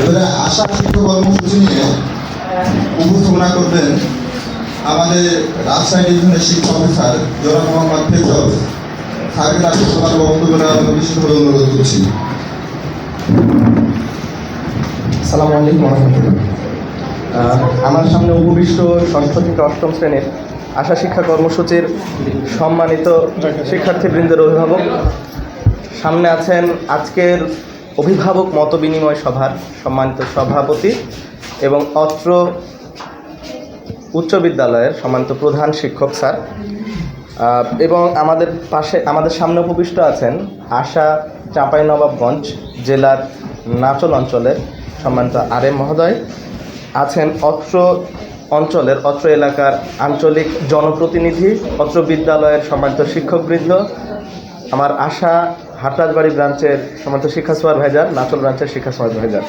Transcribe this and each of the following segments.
এবারে আশা শিক্ষক কর্মসূচি নিয়ে উপস্থাপনা করবেন আমাদের রাজশাহী ডিভিশনের শিক্ষা অফিসার জনাব মোহাম্মদ ফেজল স্যারকে তাকে সবার বক্তব্য নেওয়ার জন্য বিশেষভাবে অনুরোধ করছি। আসসালামু আলাইকুম রহমতুল্লাহ। আমার সামনে উপবিষ্ট ষষ্ঠ থেকে অষ্টম শ্রেণীর আশা শিক্ষা কর্মসূচির সম্মানিত শিক্ষার্থীবৃন্দের অভিভাবক, সামনে আছেন আজকের অভিভাবক মত বিনিময় সভার সম্মানিত সভাপতি এবং অত্র উচ্চ বিদ্যালয়ের সম্মানিত প্রধান শিক্ষক স্যার, এবং আমাদের সামনে উপবিষ্ট আছেন আশা চাঁপাইনবাবগঞ্জ জেলার নাচল অঞ্চলের সম্মানিত আরএম মহোদয়, আছেন অত্র অঞ্চলের অত্র এলাকার আঞ্চলিক জনপ্রতিনিধি, অত্র বিদ্যালয়ের সম্মানিত শিক্ষকবৃন্দ, আমার আশা হাটরাজবাড়ি ব্রাঞ্চের সম্মানিত শিক্ষা সুপারভাইজার, নাচল ব্রাঞ্চের শিক্ষা সুপারভাইজার।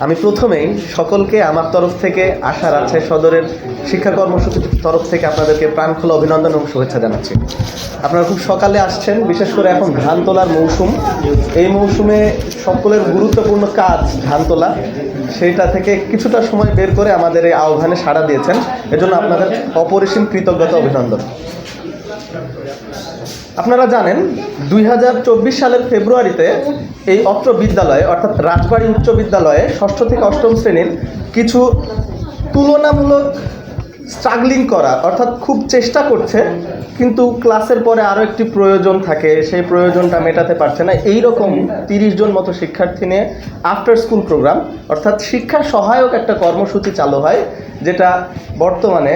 আমি প্রথমেই সকলকে আমার তরফ থেকে আশা রাজশাহী সদরের শিক্ষা কর্মসূচির তরফ থেকে আপনাদেরকে প্রাণখোলা অভিনন্দন এবং শুভেচ্ছা জানাচ্ছি। আপনারা খুব সকালে আসছেন, বিশেষ করে এখন ধান তোলার মৌসুম। এই মৌসুমে সকলের গুরুত্বপূর্ণ কাজ ধান তোলা, সেইটা থেকে কিছুটা সময় বের করে আমাদের এই আহ্বানে সাড়া দিয়েছেন, এজন্য আপনাদের অপরিসীম কৃতজ্ঞতা অভিনন্দন। আপনারা জানেন 2024 সালের ফেব্রুয়ারিতে এই অত্র বিদ্যালয়ে অর্থাৎ রাজবাড়ী উচ্চ বিদ্যালয়ে ষষ্ঠ থেকে অষ্টম শ্রেণীর কিছু তুলনামূলক স্ট্রাগলিং করা অর্থাৎ খুব চেষ্টা করছে, কিন্তু ক্লাসের পরে আরও একটি প্রয়োজন থাকে, সেই প্রয়োজনটা মেটাতে পারছে না, এই রকম 30 জন মতো শিক্ষার্থী নিয়ে আফটার স্কুল প্রোগ্রাম অর্থাৎ শিক্ষা সহায়ক একটা কর্মসূচি চালু হয়, যেটা বর্তমানে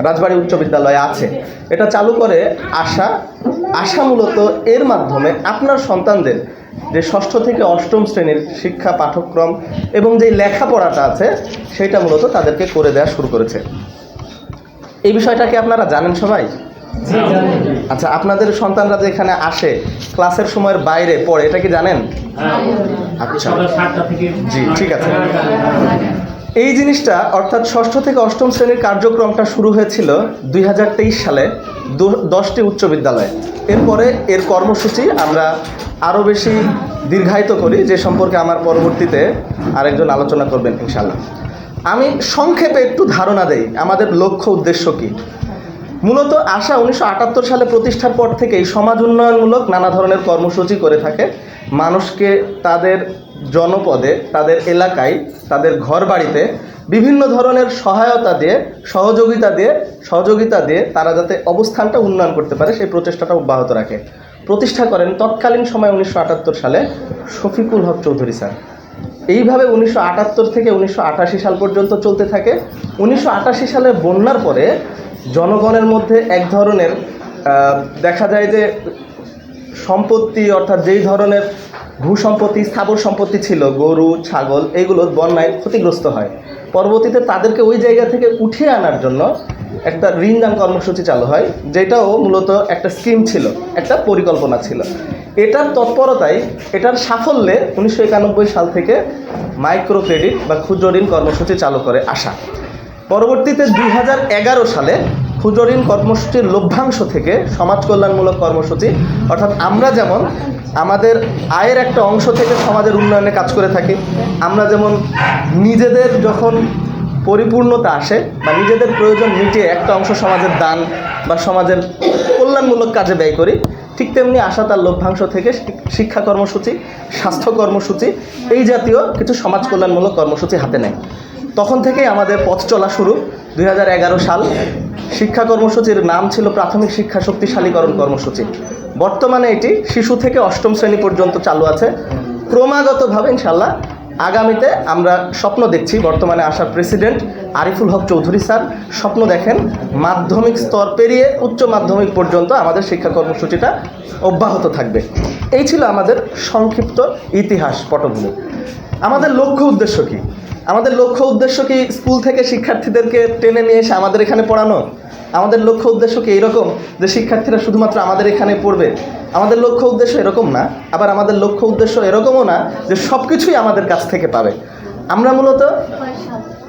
রাজবাড়ী উচ্চ বিদ্যালয়ে আছে। এটা চালু করে আশা মূলত এর মাধ্যমে আপনার সন্তানদের যে ষষ্ঠ থেকে অষ্টম শ্রেণীর শিক্ষা পাঠ্যক্রম এবং যে লেখাপড়াটা আছে সেটা মূলত তাদেরকে করে দেওয়া শুরু করেছে। এই বিষয়টা কি আপনারা জানেন সবাই? আচ্ছা, আপনাদের সন্তানরা যে এখানে আসে ক্লাসের সময়ের বাইরে পড়ে, এটা কি জানেন? আচ্ছা, জি, ঠিক আছে। এই জিনিসটা অর্থাৎ ষষ্ঠ থেকে অষ্টম শ্রেণীর কার্যক্রমটা শুরু হয়েছিল 2023 সালে 10টি উচ্চ বিদ্যালয়ে। এরপরে এর কর্মসূচি আমরা আরও বেশি দীর্ঘায়িত করি, যে সম্পর্কে আমার পরবর্তীতে আরেকজন আলোচনা করবেন ইনশাআল্লাহ। আমি সংক্ষেপে একটু ধারণা দেই আমাদের লক্ষ্য উদ্দেশ্য কী। মূলত আশা 1978 সালে প্রতিষ্ঠার পর থেকেই সমাজ উন্নয়নমূলক নানা ধরনের কর্মসূচি করে থাকে। মানুষকে তাদের জনপদে, তাদের এলাকায়, তাদের ঘর বাড়িতে বিভিন্ন ধরনের সহায়তা দিয়ে, সহযোগিতা দিয়ে তারা যাতে অবস্থানটা উন্নয়ন করতে পারে সেই প্রচেষ্টাটা অব্যাহত রাখে। প্রতিষ্ঠা করেন তৎকালীন সময় 1978 সালে শফিকুল হক চৌধুরী স্যার। এইভাবে 1978 থেকে 1988 সাল পর্যন্ত চলতে থাকে। 1988 সালের বন্যার পরে জনগণের মধ্যে এক ধরনের দেখা যায় যে সম্পত্তি অর্থাৎ যেই ধরনের ভূসম্পত্তি, স্থাবর সম্পত্তি ছিল, গরু, ছাগল, এইগুলো বন্যায় ক্ষতিগ্রস্ত হয়। পরবর্তীতে তাদেরকে ওই জায়গা থেকে উঠিয়ে আনার জন্য একটা ঋণদান কর্মসূচি চালু হয়, যেটাও মূলত একটা স্কিম ছিল, একটা পরিকল্পনা ছিল। এটার তৎপরতায়, এটার সাফল্যে 1991 সাল থেকে মাইক্রো ক্রেডিট বা ক্ষুদ্র ঋণ কর্মসূচি চালু করে আশা। পরবর্তীতে 2011 সালে ক্ষুদ্র ঋণ কর্মসূচির লভ্যাংশ থেকে সমাজ কল্যাণমূলক কর্মসূচি, অর্থাৎ আমরা যেমন আমাদের আয়ের একটা অংশ থেকে সমাজের উন্নয়নে কাজ করে থাকি, আমরা যেমন নিজেদের যখন পরিপূর্ণতা আসে বা নিজেদের প্রয়োজন মিটিয়ে একটা অংশ সমাজের দান বা সমাজের কল্যাণমূলক কাজে ব্যয় করি, ঠিক তেমনি আশা তার লভ্যাংশ থেকে শিক্ষা কর্মসূচি, স্বাস্থ্য কর্মসূচি, এই জাতীয় কিছু সমাজ কল্যাণমূলক কর্মসূচি হাতে নেয়। তখন থেকেই আমাদের পথ চলা শুরু। 2011 সাল শিক্ষা কর্মসূচির নাম ছিল প্রাথমিক শিক্ষা শক্তিশালীকরণ কর্মসূচি। বর্তমানে এটি শিশু থেকে অষ্টম শ্রেণী পর্যন্ত চালু আছে। ক্রমাগতভাবে ইনশাল্লাহ আগামীতে আমরা স্বপ্ন দেখছি, বর্তমানে আশার প্রেসিডেন্ট আরিফুল হক চৌধুরী স্যার স্বপ্ন দেখেন মাধ্যমিক স্তর পেরিয়ে উচ্চ মাধ্যমিক পর্যন্ত আমাদের শিক্ষা কর্মসূচিটা অব্যাহত থাকবে। এই ছিল আমাদের সংক্ষিপ্ত ইতিহাস পটভূমি। আমাদের লক্ষ্য উদ্দেশ্য কী? আমাদের লক্ষ্য উদ্দেশ্য কি স্কুল থেকে শিক্ষার্থীদেরকে টেনে নিয়ে এসে আমাদের এখানে পড়ানো? আমাদের লক্ষ্য উদ্দেশ্য কি এরকম যে শিক্ষার্থীরা শুধুমাত্র আমাদের এখানে পড়বে? আমাদের লক্ষ্য উদ্দেশ্য এরকম না। আবার আমাদের লক্ষ্য উদ্দেশ্য এরকমও না যে সব কিছুই আমাদের কাছ থেকে পাবে। আমরা মূলত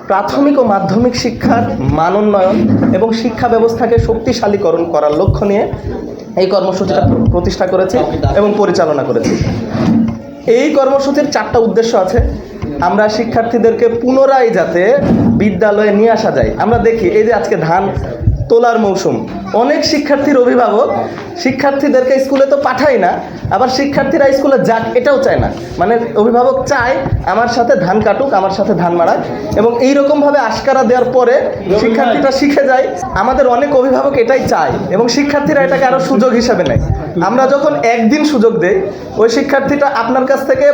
প্রাথমিক ও মাধ্যমিক শিক্ষার মানোন্নয়ন এবং শিক্ষা ব্যবস্থাকে শক্তিশালীকরণ করার লক্ষ্য নিয়ে এই কর্মসূচিটা প্রতিষ্ঠা করেছি এবং পরিচালনা করেছি। এই কর্মসূচির 4টা উদ্দেশ্য আছে। আমরা শিক্ষার্থীদেরকে পুনরায় যাতে বিদ্যালয়ে নিয়ে আসা যায়। আমরা দেখি এই যে আজকে ধান তোলার মৌসুম, অনেক শিক্ষার্থীর অভিভাবক শিক্ষার্থীদেরকে স্কুলে তো পাঠায় না, আবার শিক্ষার্থীরা স্কুলে যাক এটাও চায় না। মানে অভিভাবক চায় আমার সাথে ধান কাটুক, আমার সাথে ধান মারাক, এবং এইরকমভাবে আশকারা দেওয়ার পরে শিক্ষার্থীরা শিখে যায়। আমাদের অনেক অভিভাবক এটাই চায় এবং শিক্ষার্থীরা এটাকে আরও সুযোগ হিসাবে নেয়। আমরা যখন একদিন সুযোগ দেই, ওই শিক্ষার্থীটা আপনার কাছ থেকে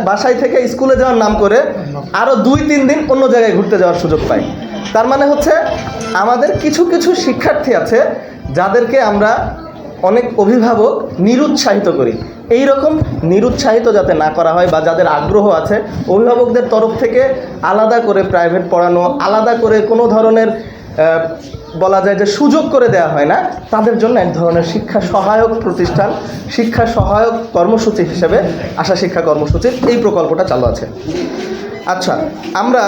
বাসায় থেকে স্কুলে যাওয়ার নাম করে আরও 2-3 দিন অন্য জায়গায় ঘুরতে যাওয়ার সুযোগ পায়। তার মানে হচ্ছে আমাদের কিছু কিছু শিক্ষার্থী আছে যাদেরকে আমরা অনেক অভিভাবক নিরুৎসাহিত করি। এই রকম নিরুৎসাহিত যাতে না করা হয়, বা যাদের আগ্রহ আছে অভিভাবকদের তরফ থেকে আলাদা করে প্রাইভেট পড়ানো, আলাদা করে কোনো ধরনের বলা যায় যে সুযোগ করে দেওয়া হয় না, তাদের জন্য এক ধরনের শিক্ষা সহায়ক প্রতিষ্ঠান, শিক্ষা সহায়ক কর্মসূচি হিসেবে আশা শিক্ষা কর্মসূচির এই প্রকল্পটা চালু আছে। আচ্ছা, আমরা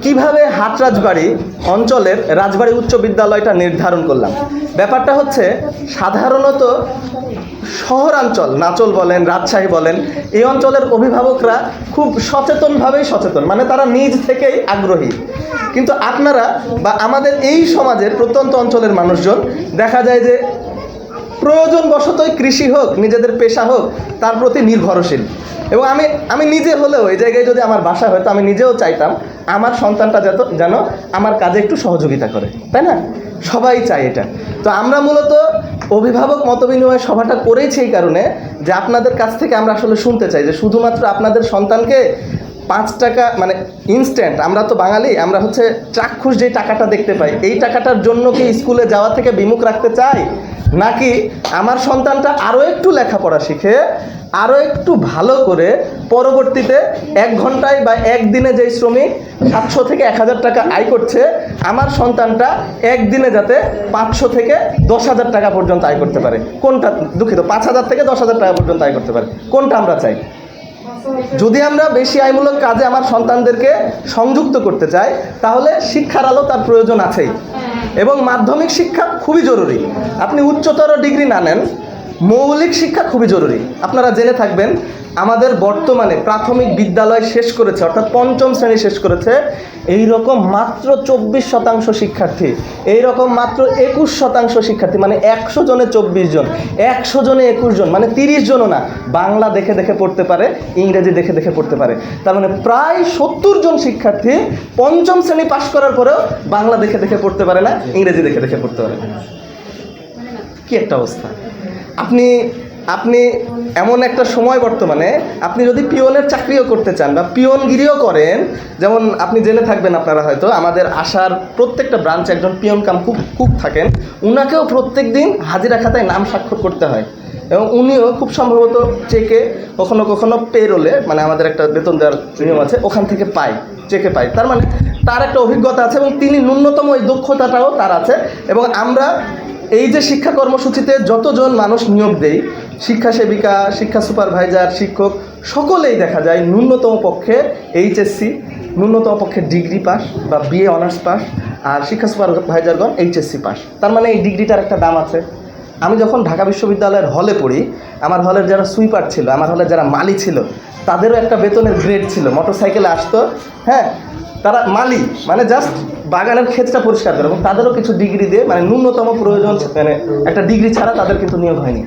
কিভাবে হাটরাজবাড়ি অঞ্চলের রাজবাড়ি উচ্চ বিদ্যালয়টা নির্ধারণ করলাম? ব্যাপারটা হচ্ছে সাধারণত শহরাঞ্চল, নাচল বলেন, রাজশাহী বলেন, এই অঞ্চলের অভিভাবকরা খুব সচেতনভাবেই সচেতন, মানে তারা নিজ থেকেই আগ্রহী। কিন্তু আপনারা বা আমাদের এই সমাজের প্রত্যন্ত অঞ্চলের মানুষজন দেখা যায় যে প্রয়োজনবশতই কৃষি হোক, নিজেদের পেশা হোক, তার প্রতি নির্ভরশীল। এবং আমি নিজে হলেও এই জায়গায় যদি আমার বাসা হয়তো আমি নিজেও চাইতাম আমার সন্তানটা যেন আমার কাজে একটু সহযোগিতা করে, তাই না? সবাই চায় এটা। তো আমরা মূলত অভিভাবক মতবিনিময় সভাটা করেছি এই কারণে যে আপনাদের কাছ থেকে আমরা আসলে শুনতে চাই যে শুধুমাত্র আপনাদের সন্তানকে 5 টাকা মানে ইনস্ট্যান্ট, আমরা তো বাঙালি, আমরা হচ্ছে চাক্ষুষ যে টাকাটা দেখতে পাই, এই টাকাটার জন্য কি স্কুলে যাওয়া থেকে বিমুখ রাখতে চাই, নাকি আমার সন্তানটা আরও একটু লেখাপড়া শিখে আরও একটু ভালো করে পরবর্তীতে 1 ঘন্টায় বা একদিনে যেই শ্রমিক 700 থেকে 1000 টাকা আয় করছে, আমার সন্তানটা একদিনে যাতে 500 থেকে 10,000 টাকা পর্যন্ত আয় করতে পারে। কোনটা, দুঃখিত, 5,000 থেকে 10,000 টাকা পর্যন্ত আয় করতে পারে, কোনটা আমরা চাই? যদি আমরা বেশি আয়মূলক কাজে আমার সন্তানদেরকে সংযুক্ত করতে চাই, তাহলে শিক্ষার আলো তার প্রয়োজন আছেই, এবং মাধ্যমিক শিক্ষা খুবই জরুরি। আপনি উচ্চতর ডিগ্রি না নেন, মৌলিক শিক্ষা খুবই জরুরি। আপনারা জেনে থাকবেন আমাদের বর্তমানে প্রাথমিক বিদ্যালয় শেষ করেছে, অর্থাৎ 5ম শ্রেণী শেষ করেছে এইরকম মাত্র 24% শিক্ষার্থী, এইরকম মাত্র 21% শিক্ষার্থী, মানে 100 জনে 24 জন, 100 জনে 21 জন, মানে 30 জনও না বাংলা দেখে দেখে পড়তে পারে, ইংরেজি দেখে দেখে পড়তে পারে। তার মানে প্রায় 70 জন শিক্ষার্থী 5ম শ্রেণী পাশ করার পরেও বাংলা দেখে দেখে পড়তে পারে না, ইংরেজি দেখে দেখে পড়তে পারে না। কি একটা অবস্থা! আপনি এমন একটা সময় বর্তমানে, আপনি যদি পিওনের চাকরিও করতে চান বা পিওনগিরিও করেন, যেমন আপনি জেনে থাকবেন আপনারা হয়তো আমাদের আশার প্রত্যেকটা ব্রাঞ্চে একজন পিওন কাম কুক থাকেন, উনাকেও প্রত্যেক দিন হাজিরা খাতায় নাম স্বাক্ষর করতে হয়, এবং উনিও খুব সম্ভবত চেকে, কখনো কখনো পেরোলে, মানে আমাদের একটা বেতন দেওয়ার নিয়ম আছে, ওখান থেকে চেকে পায়। তার মানে তার একটা অভিজ্ঞতা আছে এবং তিনি ন্যূনতম ওই দক্ষতাটাও তার আছে। এবং আমরা এই যে শিক্ষা কর্মসূচিতে যতজন মানুষ নিয়োগ দেই, শিক্ষা সেবিকা, শিক্ষা সুপারভাইজার, শিক্ষক, সকলেই দেখা যায় ন্যূনতম পক্ষে HSC, ন্যূনতম পক্ষে ডিগ্রি পাস বা BA অনার্স পাস, আর শিক্ষা সুপারভাইজারগণ HSC পাস। তার মানে এই ডিগ্রিটার একটা দাম আছে। আমি যখন ঢাকা বিশ্ববিদ্যালয়ের হলে পড়ি, আমার হলের যারা সুইপার ছিল, আমার হলের যারা মালি ছিল, তাদেরও একটা বেতনের গ্রেড ছিল। মোটরসাইকেলে আসতো, হ্যাঁ, তারা মালি, মানে জাস্ট বাগানের ক্ষেতটা পরিষ্কার করে, এবং তাদেরও কিছু ডিগ্রি দিয়ে, মানে ন্যূনতম প্রয়োজন, মানে একটা ডিগ্রি ছাড়া তাদের কিন্তু নিয়োগ হয়নি।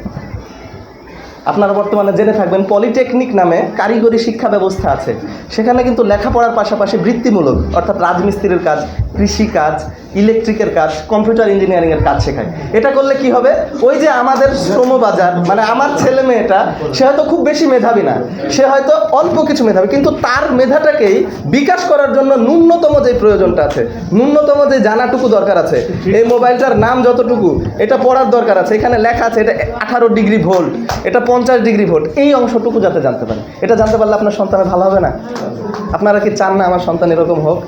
আপনারা বর্তমানে জেনে থাকবেন পলিটেকনিক নামে কারিগরি শিক্ষা ব্যবস্থা আছে, সেখানে কিন্তু লেখাপড়ার পাশাপাশি বৃত্তিমূলক, অর্থাৎ রাজমিস্ত্রির কাজ, কৃষিকাজ, ইলেকট্রিকের কাজ, কম্পিউটার ইঞ্জিনিয়ারিংয়ের কাজ শেখায়। এটা করলে কি হবে, ওই যে আমাদের শ্রমবাজার, মানে আমার ছেলে মেয়েটা, সে হয়তো খুব বেশি মেধাবী না, সে হয়তো অল্প কিছু মেধাবী, কিন্তু তার মেধাটাকেই বিকাশ করার জন্য ন্যূনতম যে প্রয়োজনটা আছে, ন্যূনতম যে জানাটুকু দরকার আছে, এই মোবাইলটার নাম যতটুকু, এটা পড়ার দরকার আছে, এখানে লেখা আছে এটা 18 ডিগ্রি ভোল্ট, এটা 50 ডিগ্রি ভোল্ট, এই অংশটুকু যাতে জানতে পারে। এটা জানতে পারলে আপনার সন্তানের ভালো হবে না? আপনারা কি চান না আমার সন্তান এরকম হোক?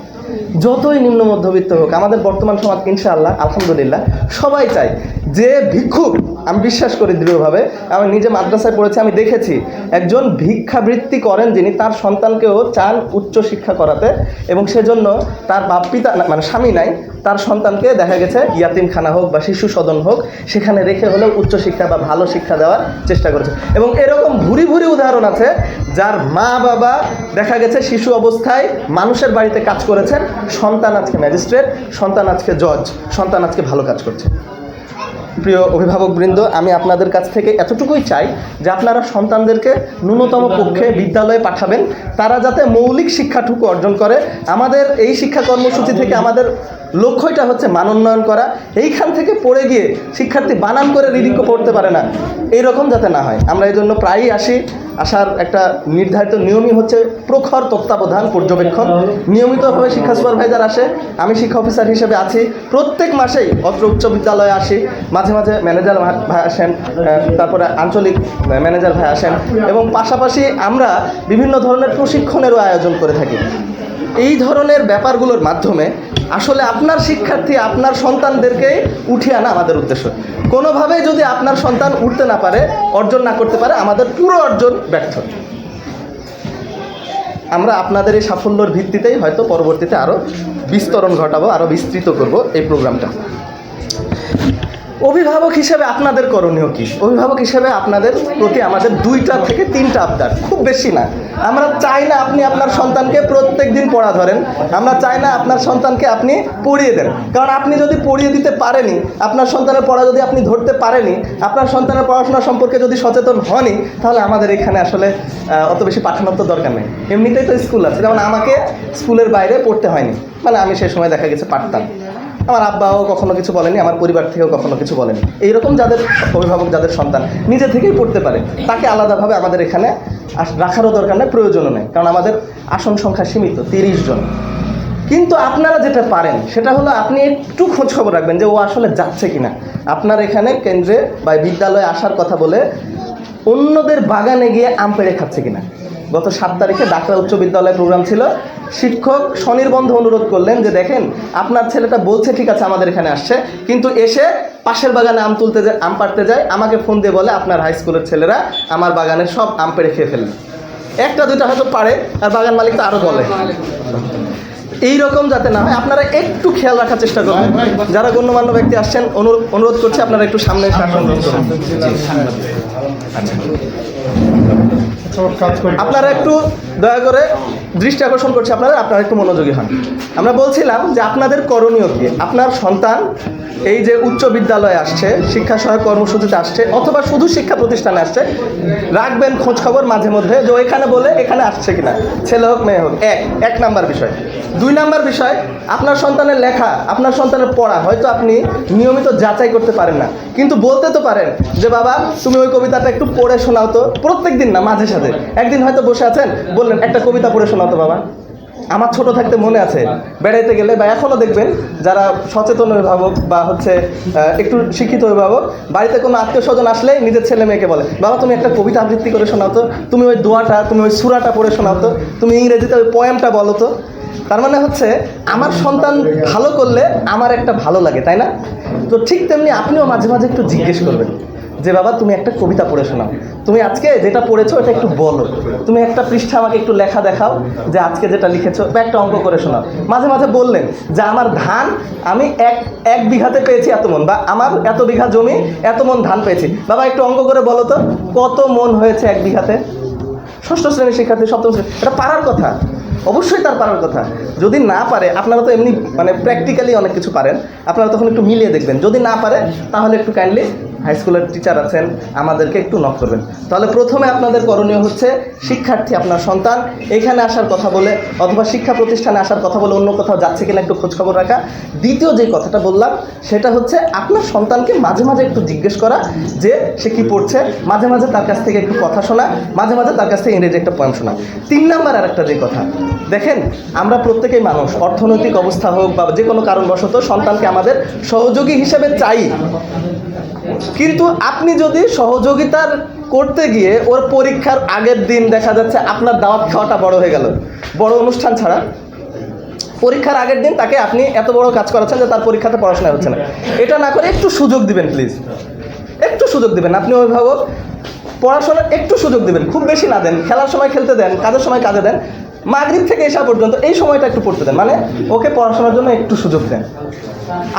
যতই নিম্ন মধ্যবিত্ত হোক, আমাদের বর্তমান সমাজ ইনশাআল্লাহ আলহামদুলিল্লাহ সবাই চায় যে ভিক্ষুক, আমি বিশ্বাস করি দৃঢ়ভাবে, আমি নিজে মাদ্রাসায় পড়েছি, আমি দেখেছি একজন ভিক্ষাবৃত্তি করেন যিনি, তার সন্তানকেও চান উচ্চ শিক্ষা করাতে, এবং সেজন্য তার বাপ পিতা মানে স্বামী নাই, তার সন্তানকে দেখা গেছে ইয়াতিমখানা হোক বা শিশু সদন হোক সেখানে রেখে হলেও উচ্চশিক্ষা বা ভালো শিক্ষা দেওয়ার চেষ্টা করেছে। এবং এরকম ভুরি ভুরি উদাহরণ আছে যার মা বাবা দেখা গেছে শিশু অবস্থায় মানুষের বাড়িতে কাজ করেছেন, সন্তান আজকে ম্যাজিস্ট্রেট, সন্তান আজকে জজ, সন্তান আজকে ভালো কাজ করছে। প্রিয় অভিভাবকবৃন্দ, আমি আপনাদের কাছ থেকে এতটুকুই চাই যে আপনারা সন্তানদেরকে ন্যূনতম পক্ষে বিদ্যালয়ে পাঠাবেন, তারা যাতে মৌলিক শিক্ষাটুকু অর্জন করে। আমাদের এই শিক্ষা কর্মসূচি থেকে আমাদের লক্ষ্যটা হচ্ছে মান উন্নয়ন করা। এইখান থেকে পড়ে গিয়ে শিক্ষার্থী বানান করে রিডিং পড়তে পারে না, এইরকম যাতে না হয়। আমরা এই জন্য প্রায়ই আসার একটা নির্ধারিত নিয়মই হচ্ছে প্রখর তত্ত্বাবধান পর্যবেক্ষণ। নিয়মিতভাবে শিক্ষা সুপারভাইজার আসে, আমি শিক্ষা অফিসার হিসেবে আছি, প্রত্যেক মাসেই অত্র উচ্চ বিদ্যালয়ে আসি, মাঝে মাঝে ম্যানেজার ভাই আসেন, তারপরে আঞ্চলিক ম্যানেজার ভাই আসেন, এবং পাশাপাশি আমরা বিভিন্ন ধরনের প্রশিক্ষণেরও আয়োজন করে থাকি। এই ধরনের ব্যাপারগুলোর মাধ্যমে আসলে আপনার শিক্ষার্থী, আপনার সন্তানদেরকেই উঠিয়ে আনা আমাদের উদ্দেশ্য। কোনোভাবেই যদি আপনার সন্তান উঠতে না পারে, অর্জন না করতে পারে, আমাদের পুরো অর্জন ব্যর্থ। আমরা আপনাদের এই সাফল্যের ভিত্তিতেই হয়তো পরবর্তীতে আরও বিস্তরণ ঘটাবো, আরও বিস্তৃত করব এই প্রোগ্রামটা। অভিভাবক হিসেবে আপনাদের করণীয় কী? অভিভাবক হিসেবে আপনাদের প্রতি আমাদের 2টা থেকে 3টা আবদার, খুব বেশি না। আমরা চাই না আপনি আপনার সন্তানকে প্রত্যেক দিন পড়া ধরেন, আমরা চাই না আপনার সন্তানকে আপনি পড়িয়ে দেন, কারণ আপনি যদি পড়িয়ে দিতে পারেনি, আপনার সন্তানের পড়া যদি আপনি ধরতে পারেনি, আপনার সন্তানের পড়াশোনা সম্পর্কে যদি সচেতন হনই, তাহলে আমাদের এখানে আসলে অত বেশি পাঠানোর তো দরকার নেই। এমনিতেই তো স্কুল আছে, যেমন আমাকে স্কুলের বাইরে পড়তে হয়নি, মানে আমি সেই সময় দেখা গেছে পারতাম, আমার আব্বাও কখনো কিছু বলেনি, আমার পরিবার থেকেও কখনো কিছু বলেনি। এইরকম যাদের অভিভাবক, যাদের সন্তান নিজে থেকেই পড়তে পারে, তাকে আলাদাভাবে আমাদের এখানে রাখারও দরকার নেই, প্রয়োজনও নেই, কারণ আমাদের আসন সংখ্যা সীমিত 30 জন। কিন্তু আপনারা যেটা পারেন সেটা হলো আপনি একটু খোঁজ খবর রাখবেন যে ও আসলে যাচ্ছে কিনা। আপনার এখানে কেন্দ্রে বা বিদ্যালয়ে আসার কথা বলে অন্যদের বাগানে গিয়ে আম পেড়ে খাচ্ছে কিনা। গত 7 তারিখে ডাকরা উচ্চ বিদ্যালয়ে প্রোগ্রাম ছিল, শিক্ষক স্বনির্বন্ধ অনুরোধ করলেন যে দেখেন আপনার ছেলেটা বলছে ঠিক আছে আমাদের এখানে আসছে, কিন্তু এসে পাশের বাগানে আম পাড়তে যায়, আমাকে ফোন দিয়ে বলে আপনার হাই স্কুলের ছেলেরা আমার বাগানের সব আম পেড়ে খেয়ে ফেলল। 1টা 2টা হয়তো পারে, আর বাগান মালিক তো আরও বলে। এইরকম যাতে না হয় আপনারা একটু খেয়াল রাখার চেষ্টা করবেন। যারা গণ্যমান্য ব্যক্তি আসছেন অনুরোধ করছি আপনারা একটু সামনে এসে আসন গ্রহণ করুন। আপনারা একটু দয়া করে দৃষ্টি আকর্ষণ করছি আপনারা একটু মনোযোগী হন। আমরা বলছিলাম যে আপনাদের করণীয় কি। আপনার সন্তান এই যে উচ্চ বিদ্যালয়ে আসছে, শিক্ষা সহায়ক কর্মসূচিতে আসছে, অথবা শুধু শিক্ষা প্রতিষ্ঠানে আসছে, রাখবেন খোঁজ খবর মাঝে মধ্যে যে এখানে বলে এখানে আসছে কিনা, ছেলে হোক মেয়ে হোক। এক নাম্বার বিষয়। 2 নাম্বার বিষয়, আপনার সন্তানের লেখা, আপনার সন্তানের পড়া হয়তো আপনি নিয়মিত যাচাই করতে পারেন না, কিন্তু বলতে তো পারেন যে বাবা তুমি ওই কবিতাটা একটু পড়ে শোনাও তো। প্রত্যেক দিন না, মাঝে সাঝে একদিন হয়তো বসে আছেন, বললেন একটা কবিতা পড়ে শোনাও তো বাবা। আমার ছোট থাকতে মনে আছে, বেড়াইতে গেলে বা এখনও দেখবেন যারা সচেতন অভিভাবক বা হচ্ছে একটু শিক্ষিত অভিভাবক, বাড়িতে কোনো আত্মীয় স্বজন আসলেই নিজের ছেলে মেয়েকে বলে বাবা তুমি একটা কবিতা আবৃত্তি করে শোনাও তো, তুমি ওই দোয়াটা, তুমি ওই সূরাটা পড়ে শোনাও তো, তুমি ইংরেজিতে ওই পোয়েমটা বলো তো। তার মানে হচ্ছে আমার সন্তান ভালো করলে আমার একটা ভালো লাগে, তাই না? তো ঠিক তেমনি আপনিও মাঝে মাঝে একটু জিজ্ঞেস করবেন যে বাবা তুমি একটা কবিতা পড়ে শোনাও, তুমি আজকে যেটা পড়েছো এটা একটু বলো, তুমি একটা পৃষ্ঠা আমাকে একটু লেখা দেখাও যে আজকে যেটা লিখেছো, বা একটা অঙ্ক করে শোনাও। মাঝে মাঝে বললেন যে আমার ধান আমি এক বিঘাতে পেয়েছি এত মন, বা আমার এত বিঘা জমি এত মন ধান পেয়েছি, বাবা একটু অঙ্ক করে বলো তো কত মন হয়েছে 1 বিঘাতে। 6ষ্ঠ শ্রেণীর শিক্ষার্থী, 7ম শ্রেণী, এটা পারার কথা, অবশ্যই তার পারার কথা। যদি না পারে, আপনারা তো এমনি মানে প্র্যাকটিক্যালি অনেক কিছু পারেন, আপনারা তখন একটু মিলিয়ে দেখবেন। যদি না পারে তাহলে একটু কাইন্ডলি হাই স্কুলের টিচার আছেন, আমাদেরকে একটু নক করবেন। তাহলে প্রথমে আপনাদের করণীয় হচ্ছে শিক্ষার্থী, আপনার সন্তান এখানে আসার কথা বলে অথবা শিক্ষা প্রতিষ্ঠানে আসার কথা বলে অন্য কোথাও যাচ্ছে কিনা একটু খোঁজখবর রাখা। দ্বিতীয় যে কথাটা বললাম সেটা হচ্ছে আপনার সন্তানকে মাঝে মাঝে একটু জিজ্ঞেস করা যে সে কী পড়ছে, মাঝে মাঝে তার কাছ থেকে একটু কথা শোনা, মাঝে মাঝে তার কাছ থেকে ইংরেজি একটা পয়েম শোনা। 3 নাম্বার আর একটা যে কথা, দেখেন আমরা প্রত্যেকেই মানুষ, অর্থনৈতিক অবস্থা হোক বা যে কোনো কারণবশত সন্তানকে আমাদের সহযোগী হিসেবে চাই, কিন্তু আপনি যদি সহযোগিতার করতে গিয়ে ওর পরীক্ষার আগের দিন দেখা যাচ্ছে আপনার দাওয়াত খাওয়াটা বড় হয়ে গেল, বড় অনুষ্ঠান ছাড়া পরীক্ষার আগের দিন তাকে আপনি এত বড় কাজ করাচ্ছেন যে তার পরীক্ষাতে পড়াশোনা হচ্ছে না। এটা না করে একটু সুযোগ দিবেন প্লিজ, একটু সুযোগ দিবেন। আপনি অভিভাবক, পড়াশোনার একটু সুযোগ দিবেন, খুব বেশি না দেন। খেলার সময় খেলতে দেন, কাজের সময় কাজে দেন, মাগরিব থেকে এসা পর্যন্ত এই সময়টা একটু পড়তে দেন, মানে ওকে পড়াশোনার জন্য একটু সুযোগ দেন।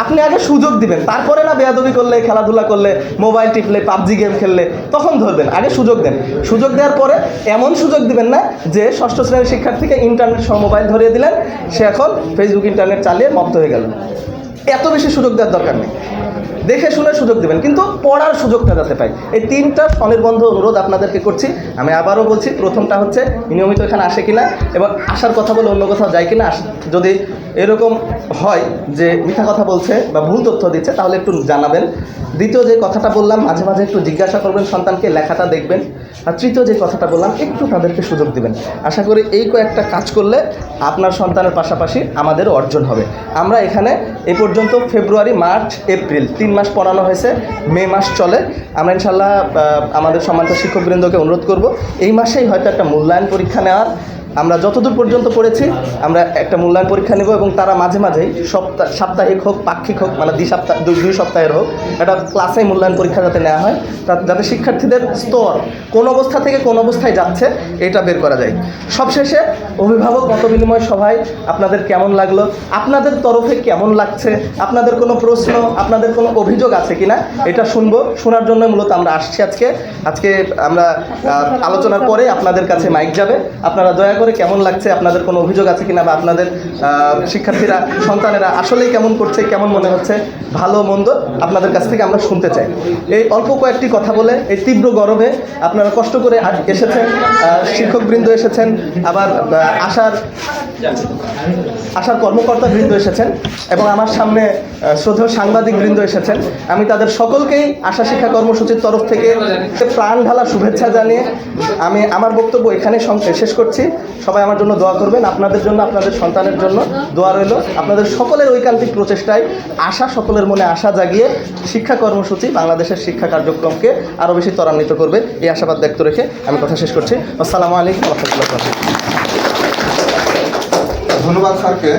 আপনি আগে সুযোগ দিবেন, তারপরে না বেয়াদবি করলে, খেলাধুলা করলে, মোবাইল টিপলে, পাবজি গেম খেললে তখন ধরবেন। আগে সুযোগ দেন। সুযোগ দেওয়ার পরে এমন সুযোগ দিবেন না যে ষষ্ঠ শ্রেণীর শিক্ষার্থীকে ইন্টারনেট সহ মোবাইল ধরিয়ে দিলেন, সে এখন ফেসবুক ইন্টারনেট চালিয়ে মত্ত হয়ে গেল। এত বেশি সুযোগ দেওয়ার দরকার নেই। দেখে শুনে সুযোগ দেবেন, কিন্তু পড়ার সুযোগটা যাতে পাই। এই 3টা স্বনির্বন্ধ অনুরোধ আপনাদেরকে করছি। আমি আবারও বলছি, প্রথমটা হচ্ছে নিয়মিত এখানে আসে কিনা এবং আসার কথা বলে অন্য কোথাও যায় কিনা। যদি এরকম হয় যে মিথ্যা কথা বলছে বা ভুল তথ্য দিচ্ছে, তাহলে একটু জানাবেন। দ্বিতীয় যে কথাটা বললাম, মাঝে মাঝে একটু জিজ্ঞাসা করবেন সন্তানকে, লেখাটা দেখবেন। আর তৃতীয় যে কথাটা বললাম, একটু তাদেরকে সুযোগ দিবেন। আশা করি এই কয়েকটা কাজ করলে আপনার সন্তানের পাশাপাশি আমাদেরও অর্জন হবে। আমরা এখানে এই পর্যন্ত ফেব্রুয়ারি, মার্চ, এপ্রিল 3 মাস পড়ানো হয়েছে, মে মাস চলে। আমরা ইনশাল্লাহ আমাদের সম্মানিত শিক্ষকবৃন্দকে অনুরোধ করব এই মাসেই হয়তো একটা মূল্যায়ন পরীক্ষা নেওয়ার। আমরা যতদূর পর্যন্ত পড়েছি আমরা একটা মূল্যায়ন পরীক্ষা নেব এবং তারা মাঝে মাঝেই সাপ্তাহিক হোক, পাক্ষিক হোক, মানে 2 সপ্তাহের হোক, একটা ক্লাসে মূল্যায়ন পরীক্ষা যাতে নেওয়া হয়, যাতে শিক্ষার্থীদের স্তর কোন অবস্থা থেকে কোন অবস্থায় যাচ্ছে এটা বের করা যায়। সবশেষে অভিভাবক মত বিনিময় সভায় আপনাদের কেমন লাগলো, আপনাদের তরফে কেমন লাগছে, আপনাদের কোনো প্রশ্ন, আপনাদের কোনো অভিযোগ আছে কিনা এটা শুনবো। শোনার জন্য মূলত আমরা আসছি আজকে আমরা আলোচনার পরে আপনাদের কাছে মাইক যাবে। আপনারা দয়া করে কেমন লাগছে, আপনাদের কোনো অভিযোগ আছে কিনা, বা আপনাদের শিক্ষার্থীরা, সন্তানেরা আসলেই কেমন করছে, কেমন মনে হচ্ছে, ভালো মন্দ আপনাদের কাছ থেকে আমরা শুনতে চাই। এই অল্প কয়েকটি কথা বলে এই তীব্র গরমে আপনারা কষ্ট করে এসেছেন, শিক্ষকবৃন্দ এসেছেন, আবার আশার কর্মকর্তাবৃন্দ এসেছেন এবং আমার সামনে শ্রদ্ধেয় সাংবাদিকবৃন্দ এসেছেন। আমি তাদের সকলকেই আশা শিক্ষা কর্মসূচির তরফ থেকে প্রাণ ঢালা শুভেচ্ছা জানিয়ে আমি আমার বক্তব্য এখানে শেষ করছি। সবাই আমার জন্য দোয়া করবেন, আপনাদের জন্য, আপনাদের সন্তানের জন্য দোয়া রইল। আপনাদের সকলের ঐকান্তিক প্রচেষ্টায় সকলের মনে আশা জাগিয়ে শিক্ষা কর্মসূচি বাংলাদেশের শিক্ষা কার্যক্রমকে আরও বেশি ত্বরান্বিত করবে, এই আশাবাদ ব্যক্ত রেখে আমি কথা শেষ করছি। আসসালামু আলাইকুম ওয়া রাহমাতুল্লাহ। ধন্যবাদ স্যারকে।